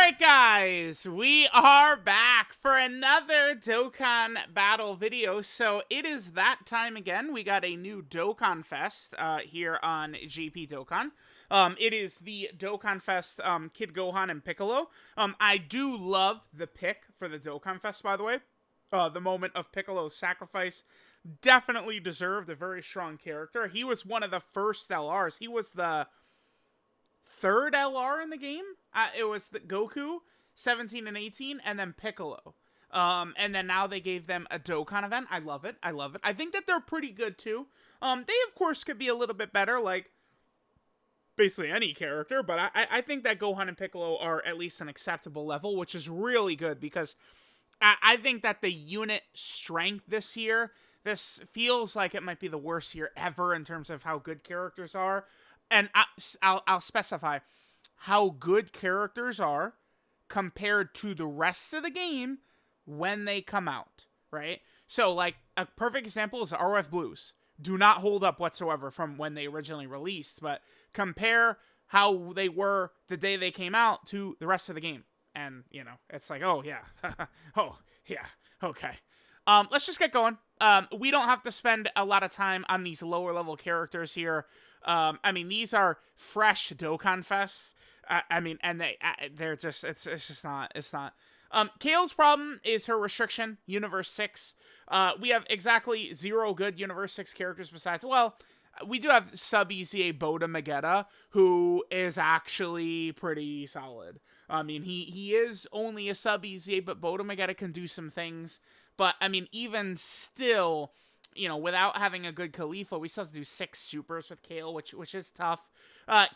Alright guys, we are back for another Dokkan battle video. So it is that time again. We got a new Dokkan Fest here on GP Dokkan. It is the Dokkan Fest Kid Gohan and Piccolo. I do love the pick for the Dokkan Fest, by the way. The moment of Piccolo's sacrifice definitely deserved a very strong character. He was one of the first LRs. He was the third LR in the game. It was the Goku, 17 and 18, and then Piccolo. And then now they gave them a Dokkan event. I love it. I love it. I think that they're pretty good too. They of course could be a little bit better, like basically any character, but I think that Gohan and Piccolo are at least an acceptable level, which is really good because I think that the unit strength this year, this feels like it might be the worst year ever in terms of how good characters are. And I'll specify how good characters are compared to the rest of the game when they come out, right? So, like, a perfect example is RF Blues. Do not hold up whatsoever from when they originally released, but compare how they were the day they came out to the rest of the game. And, you know, it's like, oh, yeah. Oh, yeah. Okay. Let's just get going. We don't have to spend a lot of time on these lower level characters here. I mean, these are fresh Dokkan Fests. I mean, and they're just, it's just not, it's not. Kale's problem is her restriction, Universe 6. We have exactly 0 good Universe 6 characters besides, well, we do have sub-EZA Boda Magetta, who is actually pretty solid. I mean, he is only a sub-EZA, but Boda Magetta can do some things. But, I mean, even still, you know, without having a good Khalifa, we still have to do 6 supers with Kale, which is tough.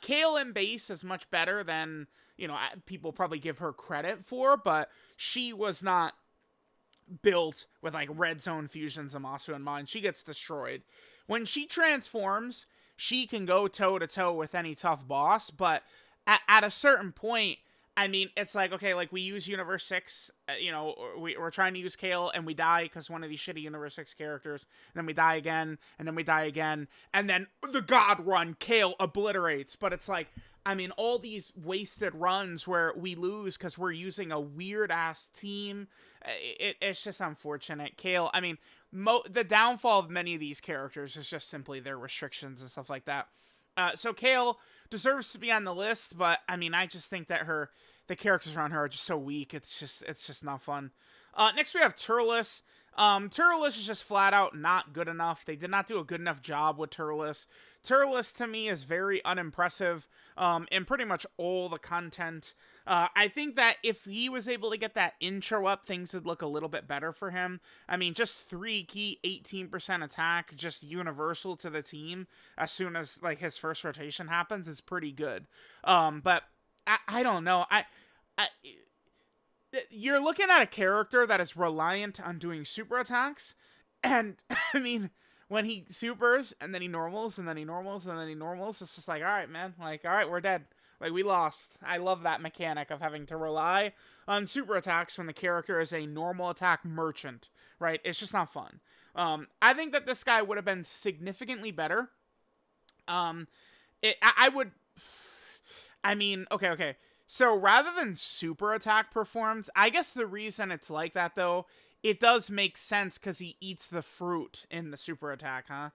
Kale in base is much better than, you know, people probably give her credit for, but she was not built with, like, Red Zone fusions, Zamasu in mind. She gets destroyed. When she transforms, she can go toe-to-toe with any tough boss, but at a certain point, I mean, it's like, okay, like, we use Universe 6, you know, we're trying to use Kale, and we die because one of these shitty Universe 6 characters, and then we die again, and then we die again, and then the God run, Kale obliterates, but it's like, I mean, all these wasted runs where we lose because we're using a weird-ass team, it's just unfortunate. Kale, I mean, the downfall of many of these characters is just simply their restrictions and stuff like that. So Kale deserves to be on the list, but I mean, I just think that the characters around her are just so weak. It's just not fun. Next we have Turles. Turles is just flat out not good enough. They did not do a good enough job with Turles. Turles to me is very unimpressive in pretty much all the content. I think that if he was able to get that intro up, things would look a little bit better for him. I mean, just 3 key, 18% attack, just universal to the team as soon as like his first rotation happens is pretty good. But I don't know. You're looking at a character that is reliant on doing super attacks, and I mean, when he supers and then he normals and then he normals and then he normals, it's just like, all right, man, like, all right, we're dead. Like, we lost. I love that mechanic of having to rely on super attacks when the character is a normal attack merchant, right? It's just not fun. I think that this guy would have been significantly better. Okay. So rather than super attack performs, I guess the reason it's like that, though, it does make sense because he eats the fruit in the super attack, huh?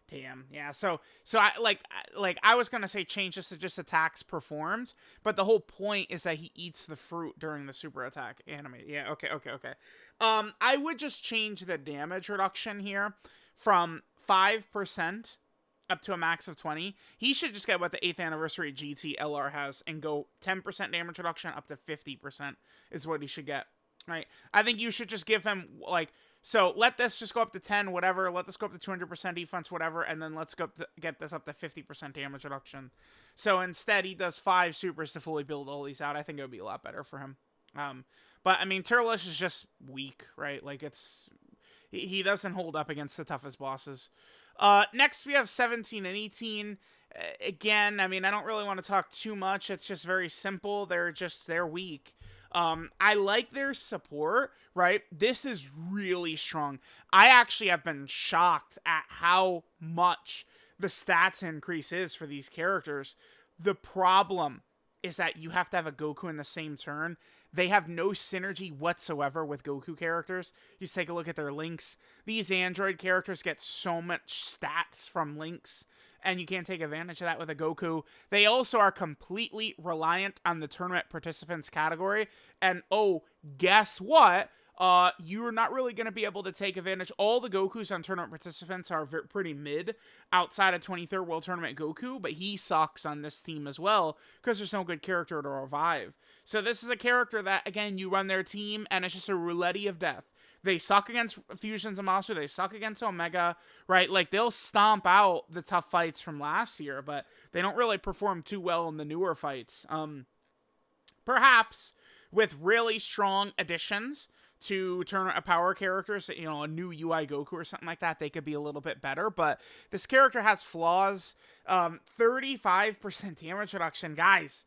Damn, yeah. So I was gonna say change this to just attacks performed, but the whole point is that he eats the fruit during the super attack anime. Yeah, okay. I would just change the damage reduction here from 5% up to a max of 20. He should just get what the 8th anniversary GT LR has and go 10% damage reduction up to 50% is what he should get. Right? I think you should just give him, like, so let this just go up to 10, whatever. Let this go up to 200% defense, whatever. And then let's go get this up to 50% damage reduction. So instead, he does 5 supers to fully build all these out. I think it would be a lot better for him. But, I mean, Turles is just weak, right? Like, he doesn't hold up against the toughest bosses. Next, we have 17 and 18. Again, I mean, I don't really want to talk too much. It's just very simple. They're weak. I like their support, right? This is really strong. I actually have been shocked at how much the stats increase is for these characters. The problem is that you have to have a Goku in the same turn. They have no synergy whatsoever with Goku characters. You just take a look at their links. These android characters get so much stats from links, and you can't take advantage of that with a Goku. They also are completely reliant on the tournament participants category. And oh, guess what? You're not really going to be able to take advantage. All the Gokus on tournament participants are pretty mid outside of 23rd World Tournament Goku, but he sucks on this team as well because there's no good character to revive. So this is a character that, again, you run their team, and it's just a roulette of death. They suck against Fusion Zamasu. They suck against Omega, right? Like, they'll stomp out the tough fights from last year, but they don't really perform too well in the newer fights. Perhaps with really strong additions to tournament power characters, you know, a new UI Goku or something like that, they could be a little bit better. But this character has flaws. 35% damage reduction. Guys.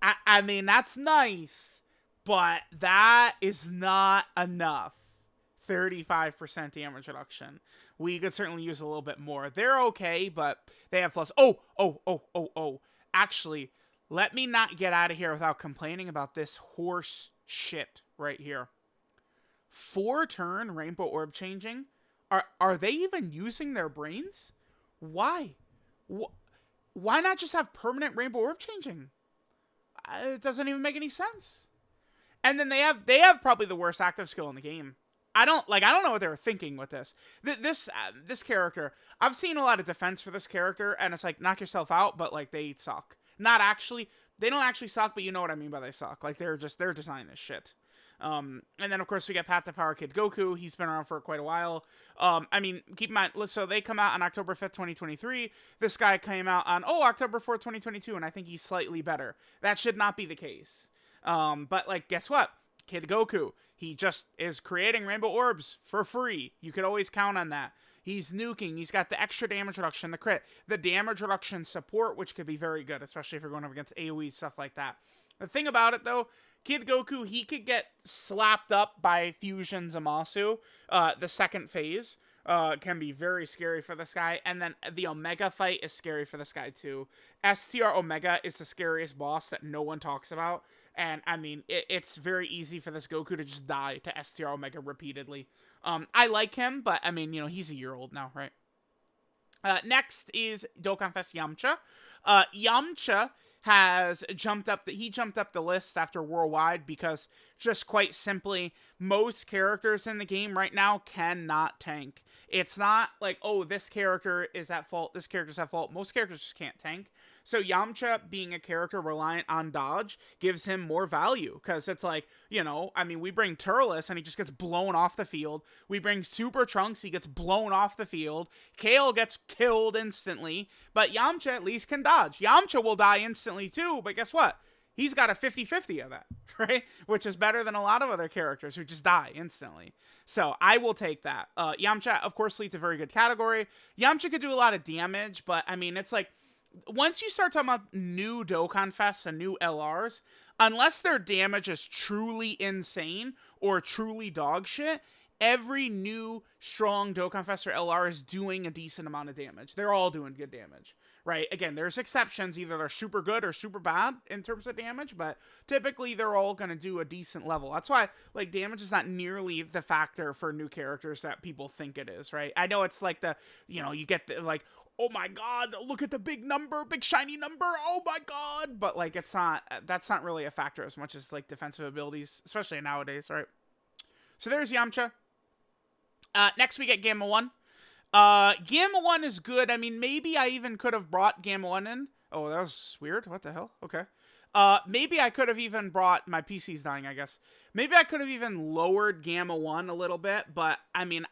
I mean, that's nice, but that is not enough. 35% damage reduction. We could certainly use a little bit more. They're okay, but they have flaws. Oh. Actually, let me not get out of here without complaining about this horse shit right here. 4-turn Rainbow Orb changing? Are they even using their brains? Why? Why not just have permanent Rainbow Orb changing? It doesn't even make any sense. And then they have probably the worst active skill in the game. I don't know what they were thinking with this. This character, I've seen a lot of defense for this character, and it's like, knock yourself out, but like, they suck. Not actually, they don't actually suck, but you know what I mean by they suck. Like, they're designed as shit. And then of course we get Path to Power Kid Goku. He's been around for quite a while. I mean, keep in mind, so they come out on October 5th, 2023. This guy came out on, October 4th, 2022, and I think he's slightly better. That should not be the case. But like, guess what? Kid Goku, he just is creating Rainbow Orbs for free. You could always count on that. He's nuking. He's got the extra damage reduction, the crit, the damage reduction support, which could be very good, especially if you're going up against AoE, stuff like that. The thing about it, though, Kid Goku, he could get slapped up by Fusion Zamasu. The second phase can be very scary for this guy. And then the Omega fight is scary for this guy, too. STR Omega is the scariest boss that no one talks about. And, I mean, it's very easy for this Goku to just die to STR Omega repeatedly. I like him, but, I mean, you know, he's a year old now, right? Next is DOKKANFEST Yamcha. Yamcha has jumped up the list after Worldwide because, just quite simply, most characters in the game right now cannot tank. It's not like, oh, this character is at fault, this character's at fault. Most characters just can't tank. So Yamcha, being a character reliant on dodge, gives him more value. Because it's like, you know, I mean, we bring Turles and he just gets blown off the field. We bring Super Trunks, he gets blown off the field. Kale gets killed instantly. But Yamcha at least can dodge. Yamcha will die instantly too, but guess what? He's got a 50-50 of that, right? Which is better than a lot of other characters who just die instantly. So I will take that. Yamcha, of course, leads a very good category. Yamcha could do a lot of damage, but I mean, it's like, once you start talking about new Dokkan Fests and new LRs, unless their damage is truly insane or truly dog shit, every new strong Dokkan Fest or LR is doing a decent amount of damage. They're all doing good damage, right? Again, there's exceptions. Either they're super good or super bad in terms of damage, but typically they're all going to do a decent level. That's why, like, damage is not nearly the factor for new characters that people think it is, right? I know it's like the, you know, you get the, like, oh my god, look at the big number, big shiny number, oh my god, but like, it's not, that's not really a factor as much as like defensive abilities, especially nowadays, right? So there's Yamcha. Next we get Gamma 1. Gamma 1 is good. I mean, maybe I even could have brought Gamma 1 in. Oh, that was weird. What the hell? Okay. Maybe I could have even brought, my PC's dying, I guess. Maybe I could have even lowered Gamma 1 a little bit, but I mean,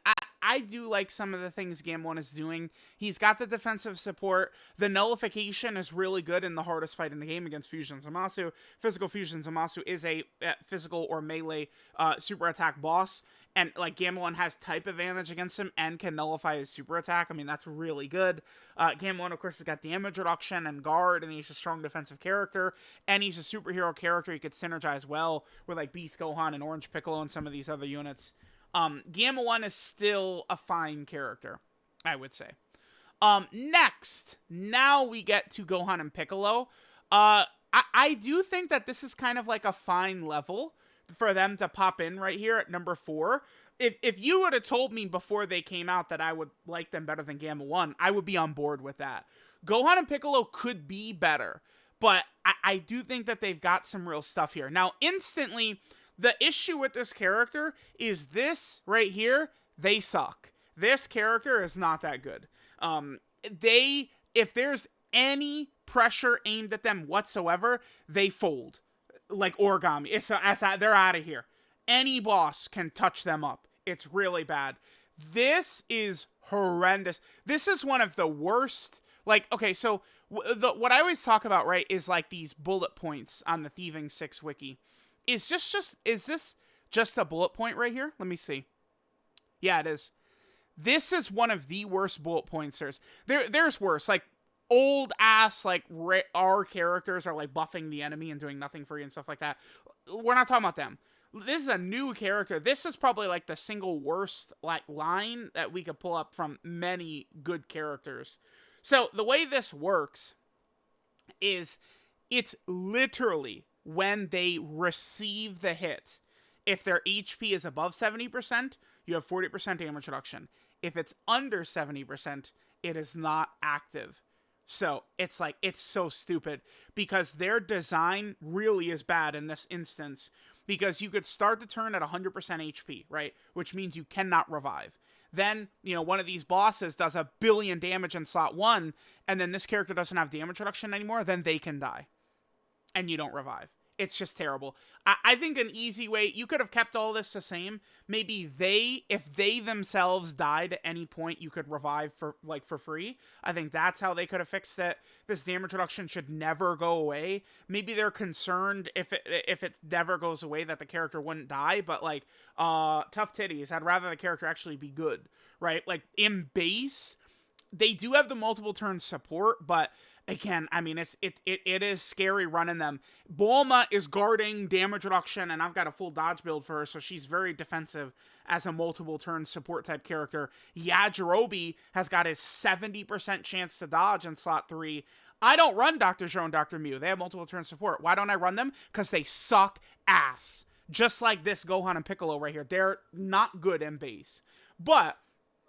I do like some of the things Gamma 1 is doing. He's got the defensive support. The nullification is really good in the hardest fight in the game against Fusion Zamasu. Physical Fusion Zamasu is a physical or melee super attack boss. And, like, Gamma 1 has type advantage against him and can nullify his super attack. I mean, that's really good. Gamma 1, of course, has got damage reduction and guard, and he's a strong defensive character. And he's a superhero character. He could synergize well with, like, Beast Gohan and Orange Piccolo and some of these other units. Gamma 1 is still a fine character, I would say. Next, now we get to Gohan and Piccolo. I do think that this is kind of like a fine level for them to pop in right here at number 4. If you would have told me before they came out that I would like them better than Gamma 1, I would be on board with that. Gohan and Piccolo could be better, but I do think that they've got some real stuff here. Now, instantly, the issue with this character is this right here, they suck. This character is not that good. If there's any pressure aimed at them whatsoever, they fold like origami. They're out of here. Any boss can touch them up. It's really bad. This is horrendous. This is one of the worst. Like, okay, so what I always talk about, right, is like these bullet points on the Thieving 6 wiki. Is this just a bullet point right here? Let me see. Yeah, it is. This is one of the worst bullet points there's worse. Like, old ass, like, our characters are like buffing the enemy and doing nothing for you and stuff like that. We're not talking about them. This is a new character. This is probably like the single worst like line that we could pull up from many good characters. So the way this works is it's literally when they receive the hit. If their HP is above 70%, you have 40% damage reduction. If it's under 70%, it is not active. So it's like, it's so stupid because their design really is bad in this instance, because you could start the turn at 100% HP, right? Which means you cannot revive. Then, you know, one of these bosses does 1 billion damage in slot 1, and then this character doesn't have damage reduction anymore, then they can die. And you don't revive. It's just terrible. I think an easy way, you could have kept all this the same. Maybe if they themselves died at any point, you could revive for free. I think that's how they could have fixed it. This damage reduction should never go away. Maybe they're concerned if it never goes away that the character wouldn't die, but like, tough titties. I'd rather the character actually be good, right? Like, in base, they do have the multiple turn support, but again, I mean, it is scary running them. Bulma is guarding damage reduction, and I've got a full dodge build for her, so she's very defensive as a multiple turn support type character. Yajirobe has got his 70% chance to dodge in slot 3. I don't run Dr. Zero and Dr. Mew. They have multiple turn support. Why don't I run them? Because they suck ass. Just like this Gohan and Piccolo right here. They're not good in base. But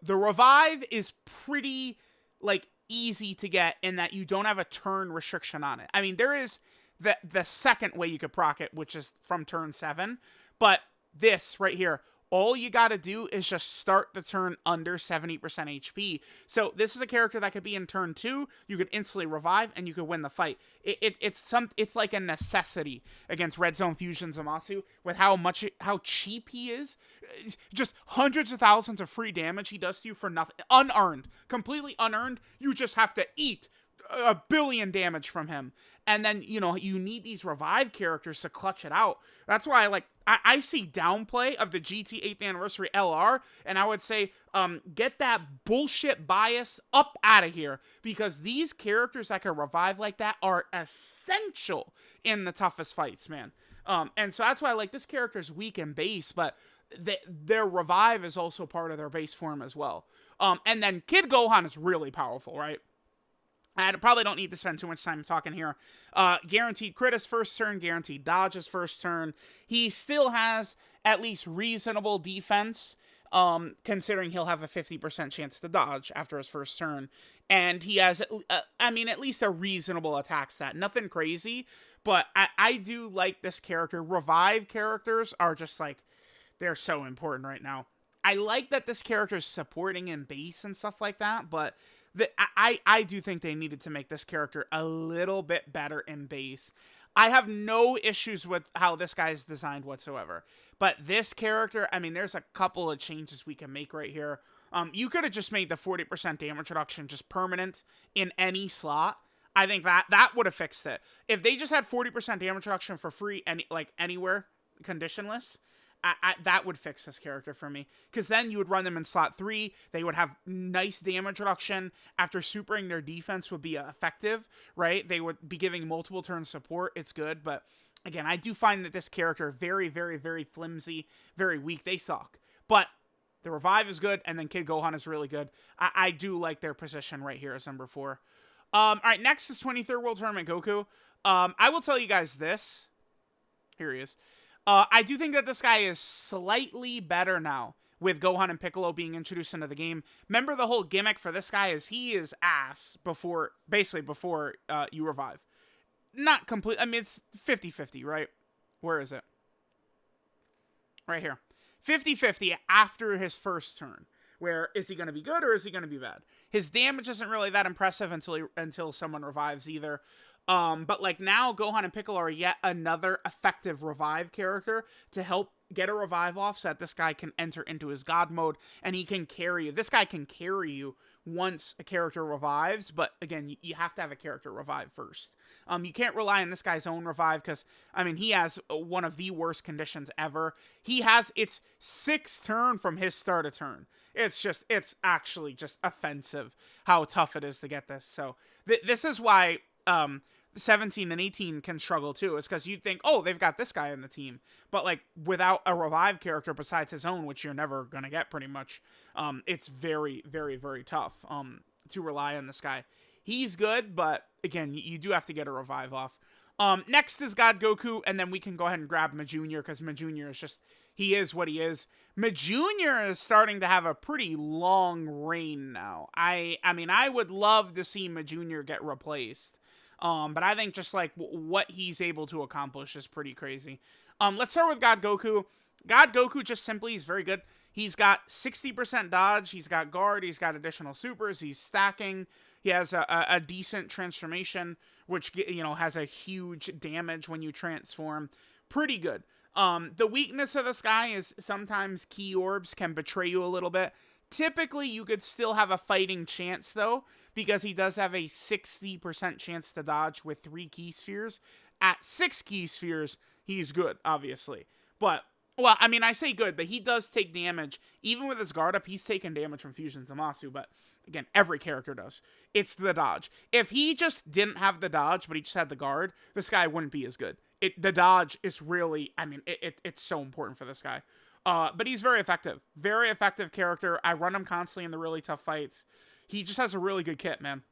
the revive is pretty, like, easy to get in that you don't have a turn restriction on it. I mean, there is the second way you could proc it, which is from turn 7, but this right here, all you got to do is just start the turn under 70% HP. So this is a character that could be in turn 2. You could instantly revive and you could win the fight. It's like a necessity against Red Zone Fusion Zamasu with how cheap he is. Just hundreds of thousands of free damage he does to you for nothing. Unearned. Completely unearned. You just have to eat 1 billion damage from him. And then, you know, you need these revive characters to clutch it out. That's why, like, I see downplay of the GT 8th Anniversary LR, and I would say, get that bullshit bias up out of here, because these characters that can revive like that are essential in the toughest fights, man. And so that's why, like, this character's weak in base, but their revive is also part of their base form as well. And then Kid Gohan is really powerful, right? I probably don't need to spend too much time talking here. Guaranteed crit his first turn, guaranteed dodge his first turn. He still has at least reasonable defense, considering he'll have a 50% chance to dodge after his first turn. And he has, at least a reasonable attack stat. Nothing crazy, but I do like this character. Revive characters are just like, they're so important right now. I like that this character is supporting in base and stuff like that, but I do think they needed to make this character a little bit better in base. I have no issues with how this guy's designed whatsoever. But this character, I mean, there's a couple of changes we can make right here. You could have just made the 40% damage reduction just permanent in any slot. I think that would have fixed it. If they just had 40% damage reduction for free, anywhere, conditionless, that would fix this character for me. Because then you would run them in slot 3. They would have nice damage reduction. After supering, their defense would be effective, right? They would be giving multiple turn support. It's good. But again, I do find that this character very, very, very flimsy, very weak. They suck. But The revive is good, and then Kid Gohan is really good. I do like their position right here as number 4. All right, next is 23rd World Tournament Goku. I will tell you guys this. Here he is. I do think that this guy is slightly better now with Gohan and Piccolo being introduced into the game. Remember, the whole gimmick for this guy is he is ass before you revive. Not complete. I mean, it's 50-50, right? Where is it? Right here. 50-50 after his first turn. Where is he going to be good or is he going to be bad? His damage isn't really that impressive until someone revives either. But like now, Gohan and Piccolo are yet another effective revive character to help get a revive off so that this guy can enter into his God mode and he can carry you. This guy can carry you once a character revives, but again, you have to have a character revive first. You can't rely on this guy's own revive because, I mean, he has one of the worst conditions ever. It's 6th turn from his start of turn. It's actually just offensive how tough it is to get this. So this is why 17 and 18 can struggle too, is because you'd think, oh, they've got this guy in the team, but like without a revive character besides his own, which you're never gonna get pretty much, it's very, very, very tough to rely on this guy. He's good, but again, you do have to get a revive off. Next is God Goku, and then we can go ahead and grab Ma Jr. because Ma Jr. is just, he is what he is. Ma Jr. is starting to have a pretty long reign now. I mean, I would love to see Ma Jr. get replaced. But I think just like what he's able to accomplish is pretty crazy. Let's start with God Goku. God Goku just simply is very good. He's got 60% dodge. He's got guard. He's got additional supers. He's stacking. He has a decent transformation, which, you know, has a huge damage when you transform. Pretty good. The weakness of this guy is sometimes key orbs can betray you a little bit. Typically, you could still have a fighting chance, though, because he does have a 60% chance to dodge with 3 key spheres. At 6 key spheres, he's good, obviously. But, well, I mean, I say good, but he does take damage. Even with his guard up, he's taking damage from Fusion Zamasu, but again, every character does. It's the dodge. If he just didn't have the dodge, but he just had the guard, this guy wouldn't be as good. The dodge is really, I mean, it's so important for this guy. But he's very effective. Very effective character. I run him constantly in the really tough fights. He just has a really good kit, man.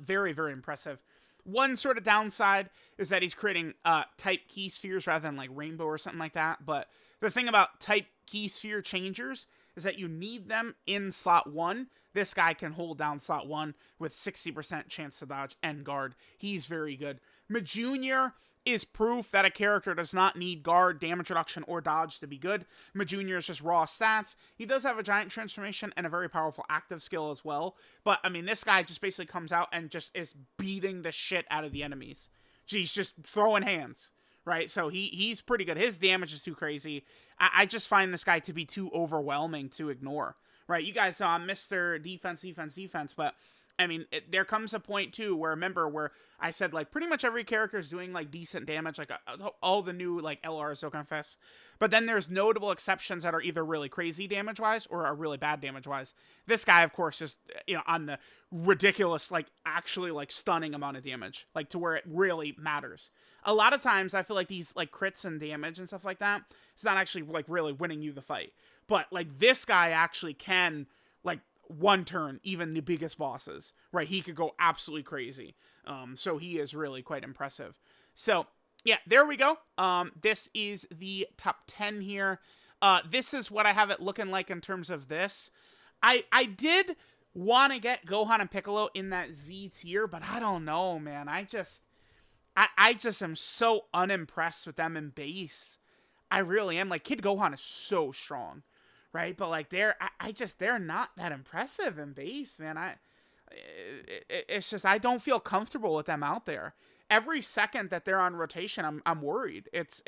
Very, very impressive. One sort of downside is that he's creating type key spheres rather than like rainbow or something like that. But the thing about type key sphere changers is that you need them in slot 1. This guy can hold down slot 1 with 60% chance to dodge and guard. He's very good. Ma Jr. is proof that a character does not need guard, damage reduction, or dodge to be good. Ma Jr. is just raw stats. He does have a giant transformation and a very powerful active skill as well. But, I mean, this guy just basically comes out and just is beating the shit out of the enemies. He's just throwing hands, right? So he's pretty good. His damage is too crazy. I just find this guy to be too overwhelming to ignore, right? You guys saw Mr. Defense, but I mean, there comes a point, too, where, remember, where I said, like, pretty much every character is doing, like, decent damage, like, all the new, like, LRs, DOKKANFEST. But then there's notable exceptions that are either really crazy damage-wise or are really bad damage-wise. This guy, of course, is, you know, on the ridiculous, like, actually, like, stunning amount of damage, like, to where it really matters. A lot of times, I feel like these, like, crits and damage and stuff like that, it's not actually, like, really winning you the fight. But, like, this guy actually can, like, one turn, even the biggest bosses, right? He could go absolutely crazy. So he is really quite impressive. So, yeah, there we go. This is the top 10 here. This is what I have it looking like in terms of this. I did want to get Gohan and Piccolo in that Z tier, but I don't know, man. I just am so unimpressed with them in base. I really am. Like, Kid Gohan is so strong. Right, but like they're not that impressive in base, man. It's just I don't feel comfortable with them out there. Every second that they're on rotation, I'm worried. It's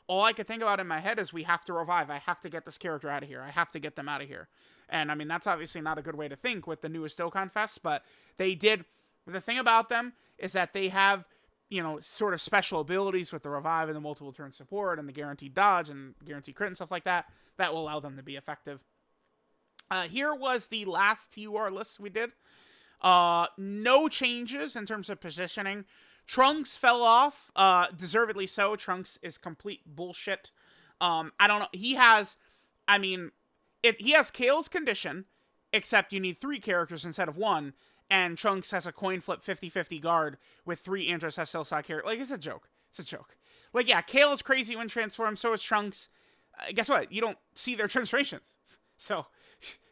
all I could think about in my head is we have to revive. I have to get this character out of here. I have to get them out of here. And I mean that's obviously not a good way to think with the newest DOKKANFEST, but they did. The thing about them is that they have, you know, sort of special abilities with the revive and the multiple turn support and the guaranteed dodge and guaranteed crit and stuff like that. That will allow them to be effective. Here was the last TUR list we did. No changes in terms of positioning. Trunks fell off, deservedly so. Trunks is complete bullshit. I don't know. He has, I mean, he has Kale's condition, except you need 3 characters instead of 1, and Trunks has a coin flip 50-50 guard with 3 Andros SL side characters. Like, it's a joke. It's a joke. Like, yeah, Kale is crazy when transformed, so is Trunks. Guess what? You don't see their transformations. So,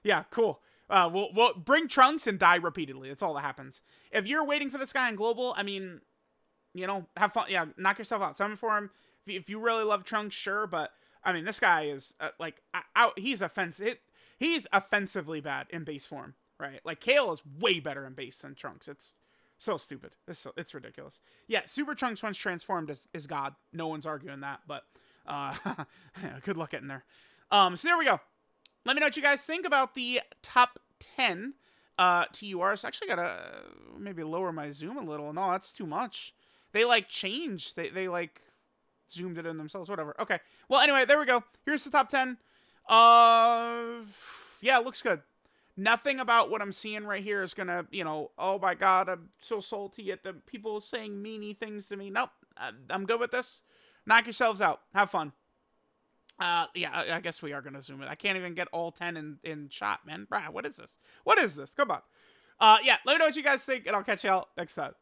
yeah, cool. We'll bring Trunks and die repeatedly. That's all that happens. If you're waiting for this guy in Global, I mean, you know, have fun. Yeah, knock yourself out. Summon for him. If you really love Trunks, sure, but I mean, this guy is like out. He's offensive. He's offensively bad in base form, right? Like Kale is way better in base than Trunks. It's so stupid. It's ridiculous. Yeah, Super Trunks once transformed is God. No one's arguing that, but good luck getting there. So there we go. Let me know what you guys think about the top 10 TURs. Actually, gotta maybe lower my zoom a little. No, that's too much. They like changed. They like zoomed it in themselves. Whatever. Okay. Well, anyway, there we go. Here's the top 10. Yeah, it looks good. Nothing about what I'm seeing right here is gonna, you know, oh my god, I'm so salty at the people saying meany things to me. Nope. I'm good with this. Knock yourselves out. Have fun. Yeah, I guess we are gonna zoom it. I can't even get all 10 in shot, man. Bruh, what is this? What is this? Come on. Yeah, let me know what you guys think, and I'll catch y'all next time.